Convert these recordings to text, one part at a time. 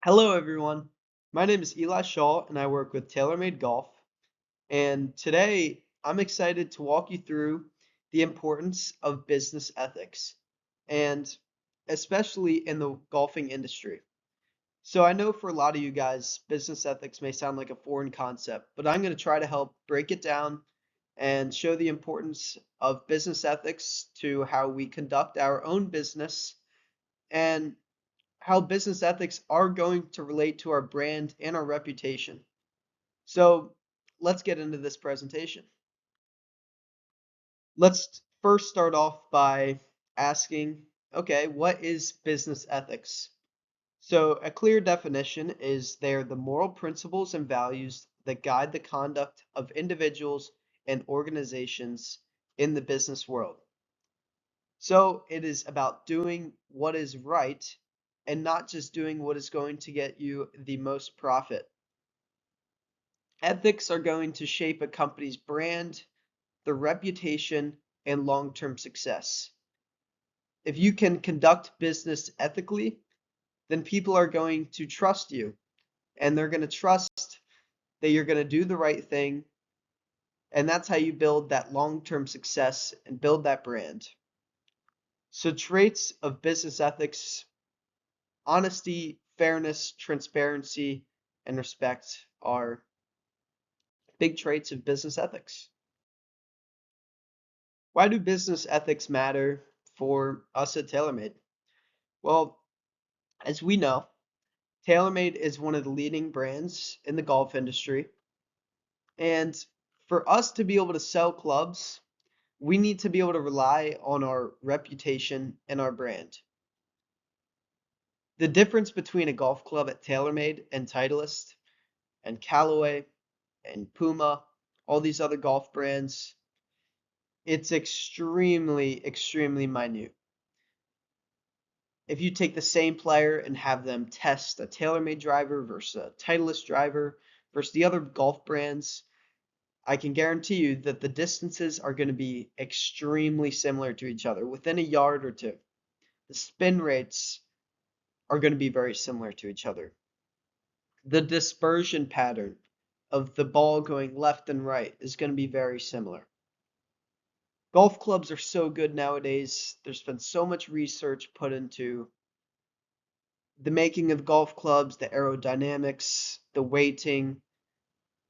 Hello, everyone. My name is Eli Shaw, and I work with TaylorMade Golf. And today, I'm excited to walk you through the importance of business ethics, and especially in the golfing industry. So, I know for a lot of you guys, business ethics may sound like a foreign concept, but I'm going to try to help break it down and show the importance of business ethics to how we conduct our own business and how business ethics are going to relate to our brand and our reputation. So let's get into this presentation. Let's first start off by asking, okay, what is business ethics? So a clear definition is they're the moral principles and values that guide the conduct of individuals and organizations in the business world. So it is about doing what is right and not just doing what is going to get you the most profit. Ethics are going to shape a company's brand, their reputation, and long-term success. If you can conduct business ethically, then people are going to trust you, and they're going to trust that you're going to do the right thing, and that's how you build that long-term success and build that brand. So traits of business ethics: honesty, fairness, transparency, and respect are big traits of business ethics. Why do business ethics matter for us at TaylorMade? Well, as we know, TaylorMade is one of the leading brands in the golf industry. And for us to be able to sell clubs, we need to be able to rely on our reputation and our brand. The difference between a golf club at TaylorMade and Titleist and Callaway and Puma, all these other golf brands, it's extremely minute. If you take the same player and have them test a TaylorMade driver versus a Titleist driver versus the other golf brands, I can guarantee you that the distances are going to be extremely similar to each other, within a yard or two. The spin rates are going to be very similar to each other. The dispersion pattern of the ball going left and right is going to be very similar. Golf clubs are so good nowadays. There's been so much research put into the making of golf clubs, the aerodynamics, the weighting.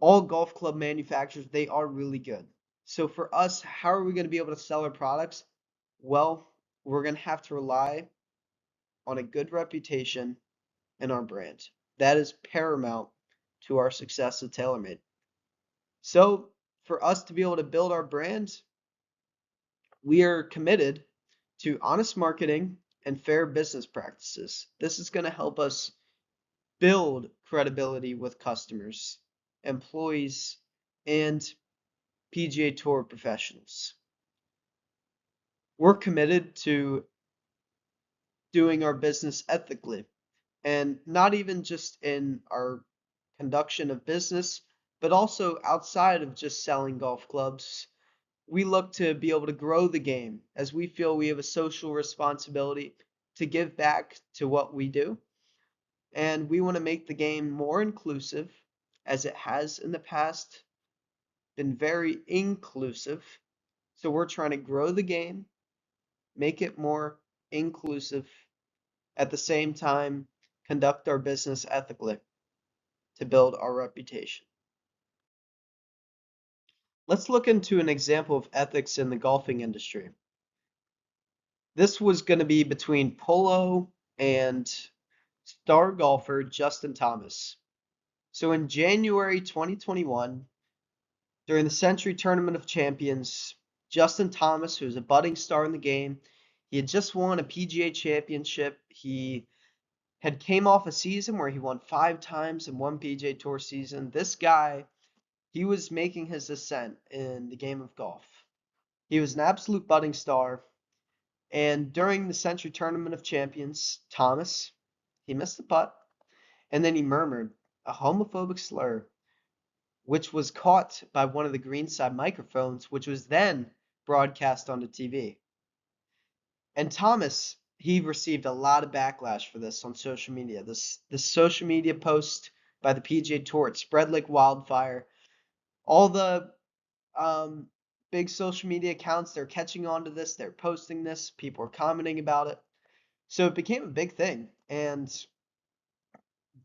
All golf club manufacturers, they are really good. So for us, how are we going to be able to sell our products? Well, we're going to have to rely on a good reputation and our brand. That is paramount to our success at TaylorMade. So for us to be able to build our brand, we are committed to honest marketing and fair business practices. This is going to help us build credibility with customers, employees, and PGA Tour professionals. We're committed to doing our business ethically, and not even just in our conduction of business, but also outside of just selling golf clubs. We look to be able to grow the game as we feel we have a social responsibility to give back to what we do. And we want to make the game more inclusive, as it has in the past been very inclusive. So we're trying to grow the game, make it more inclusive, at the same time, conduct our business ethically to build our reputation. Let's look into an example of ethics in the golfing industry. This was going to be between Polo and star golfer Justin Thomas. So in January 2021, during the Century Tournament of Champions, Justin Thomas, who's a budding star in the game, he had just won a PGA championship. He had came off a season where he won 5 times in one PGA Tour season. This guy, he was making his ascent in the game of golf. He was an absolute budding star. And during the Century Tournament of Champions, Thomas, he missed the putt, and then he murmured a homophobic slur, which was caught by one of the greenside microphones, which was then broadcast on the TV. And Thomas, he received a lot of backlash for this on social media. This social media post by the PGA Tour, it spread like wildfire. All the um, big social media accounts, they're catching on to this, they're posting this, people are commenting about it. So it became a big thing. And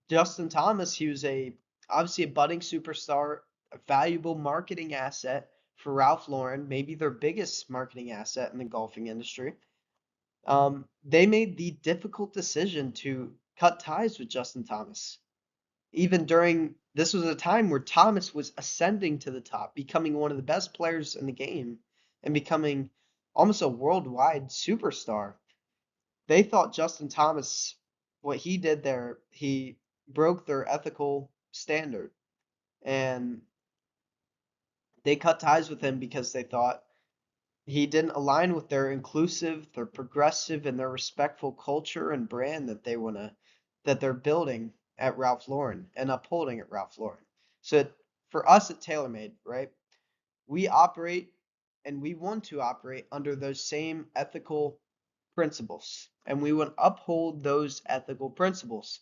Justin Thomas, he was obviously a budding superstar, a valuable marketing asset for Ralph Lauren, maybe their biggest marketing asset in the golfing industry. They made the difficult decision to cut ties with Justin Thomas. Even during this was a time where Thomas was ascending to the top, becoming one of the best players in the game and becoming almost a worldwide superstar. They thought Justin Thomas, what he did there, he broke their ethical standard, and they cut ties with him because they thought he didn't align with their inclusive, their progressive, and their respectful culture and brand that they're building at Ralph Lauren and upholding at Ralph Lauren. So for us at TaylorMade, right, we operate and we want to operate under those same ethical principles, and we want to uphold those ethical principles.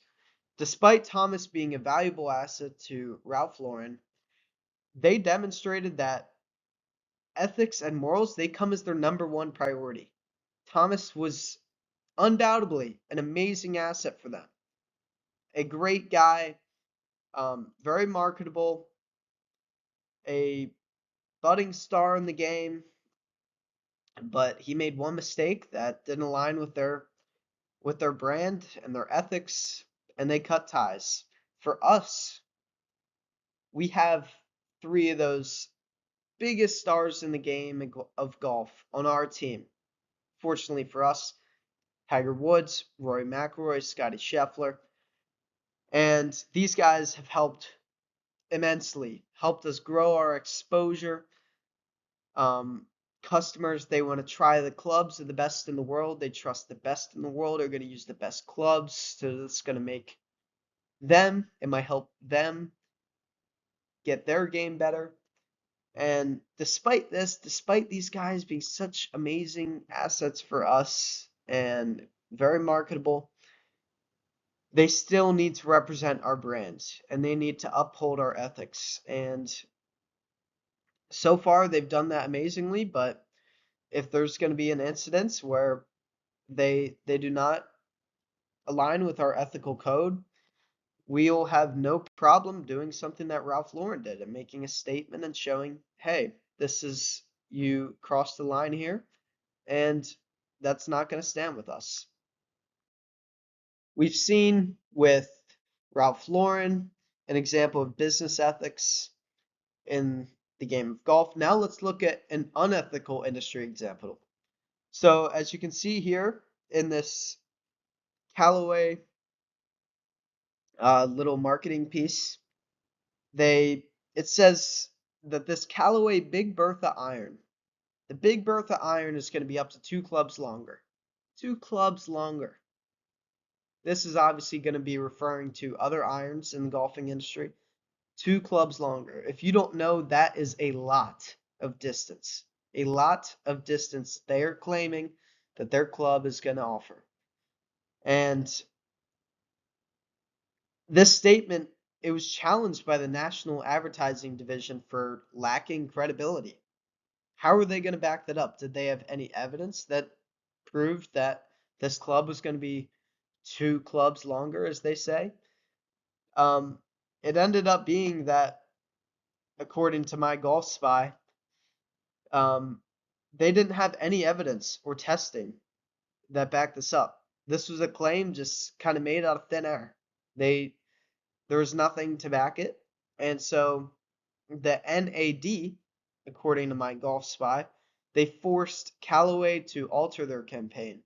Despite Thomas being a valuable asset to Ralph Lauren, they demonstrated that ethics and morals, they come as their number one priority. Thomas was undoubtedly an amazing asset for them. A great guy, very marketable, a budding star in the game, but he made one mistake that didn't align with their brand and their ethics, and they cut ties. For us, we have three of those biggest stars in the game of golf on our team. Fortunately for us, Tiger Woods, Rory McIlroy, Scotty Scheffler, and these guys have helped immensely, helped us grow our exposure. Um, Customers, they want to try the clubs of the best in the world. They trust the best in the world are going to use the best clubs. So it's going to make them, it might help them get their game better. And despite this, despite these guys being such amazing assets for us and very marketable, they still need to represent our brands and they need to uphold our ethics. And so far, they've done that amazingly. But if there's going to be an incident where they do not align with our ethical code, we'll have no problem doing something that Ralph Lauren did and making a statement and showing, hey, this is you crossed the line here, and that's not going to stand with us. We've seen with Ralph Lauren an example of business ethics in the game of golf. Now let's look at an unethical industry example. So as you can see here in this Callaway little marketing piece, it says that this Callaway Big Bertha iron, the Big Bertha iron is going to be up to 2 clubs longer. 2 clubs longer. This is obviously going to be referring to other irons in the golfing industry. 2 clubs longer. If you don't know, that is a lot of distance. A lot of distance they're claiming that their club is going to offer. And this statement, it was challenged by the National Advertising Division for lacking credibility. How are they going to back that up? Did they have any evidence that proved that this club was going to be 2 clubs longer, as they say? It ended up being that, according to My Golf Spy, um, they didn't have any evidence or testing that backed this up. This was a claim just kind of made out of thin air. There was nothing to back it, and so the NAD, according to My Golf Spy, they forced Callaway to alter their campaign.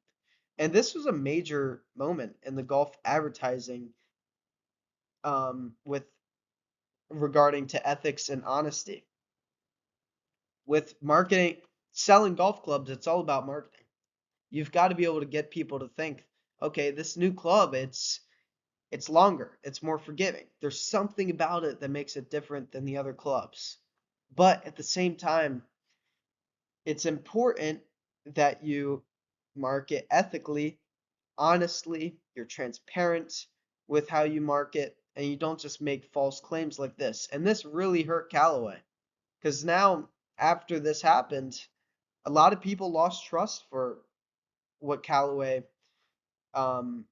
And this was a major moment in the golf advertising with regarding to ethics and honesty. With marketing, selling golf clubs, it's all about marketing. You've got to be able to get people to think, okay, this new club, it's longer, it's more forgiving. There's something about it that makes it different than the other clubs. But at the same time, it's important that you market ethically honestly, you're transparent with how you market, and you don't just make false claims like this. And this really hurt Callaway because now, after this happened, a lot of people lost trust for what Callaway, um,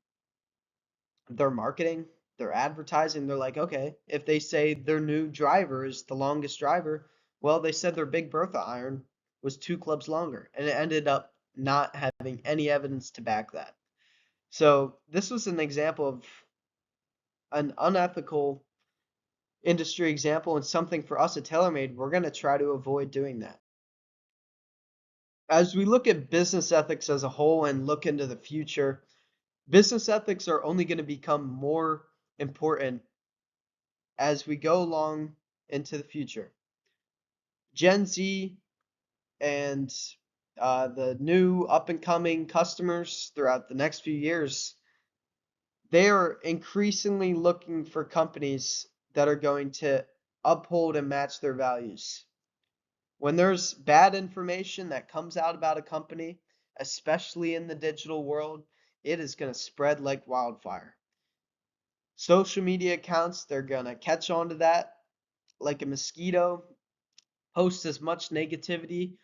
their marketing, their advertising. They're like, okay, if they say their new driver is the longest driver, well, they said their Big Bertha iron was 2 clubs longer, and it ended up not having any evidence to back that. So this was an example of an unethical industry example and something for us at TaylorMade. We're going to try to avoid doing that. As we look at business ethics as a whole and look into the future, business ethics are only going to become more important as we go along into the future. Gen Z and the new up and coming customers throughout the next few years, they are increasingly looking for companies that are going to uphold and match their values. When there's bad information that comes out about a company, especially in the digital world, it is going to spread like wildfire. Social media accounts, they're going to catch on to that like a mosquito, post as much negativity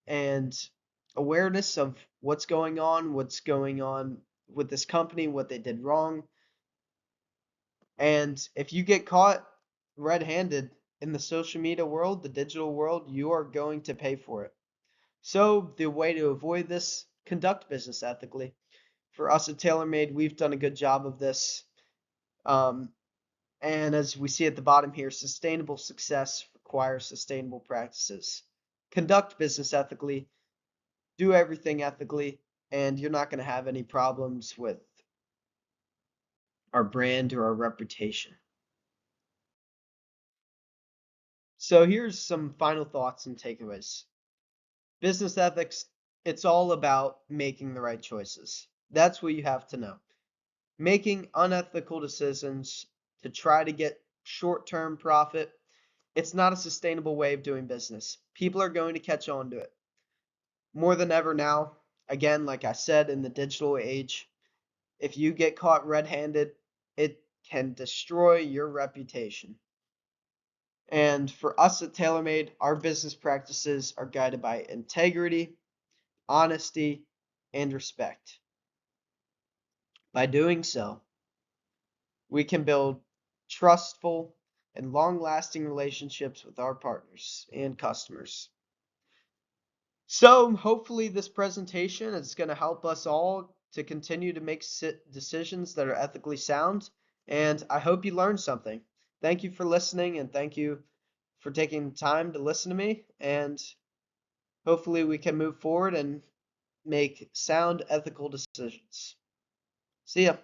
and awareness of what's going on with this company, what they did wrong. And if you get caught red-handed in the social media world, the digital world, you are going to pay for it. So the way to avoid this, conduct business ethically. For us at TaylorMade, we've done a good job of this. And as we see at the bottom here, sustainable success requires sustainable practices. Conduct business ethically, do everything ethically, and you're not going to have any problems with our brand or our reputation. So here's some final thoughts and takeaways. Business ethics, it's all about making the right choices. That's what you have to know. Making unethical decisions to try to get short-term profit, it's not a sustainable way of doing business. People are going to catch on to it. More than ever now, again, like I said, in the digital age, if you get caught red-handed, it can destroy your reputation. And for us at TaylorMade, our business practices are guided by integrity, honesty, and respect. By doing so, we can build trustful and long-lasting relationships with our partners and customers. So hopefully this presentation is going to help us all to continue to make decisions that are ethically sound, and I hope you learned something. Thank you for listening, and thank you for taking time to listen to me, and hopefully we can move forward and make sound ethical decisions. See ya.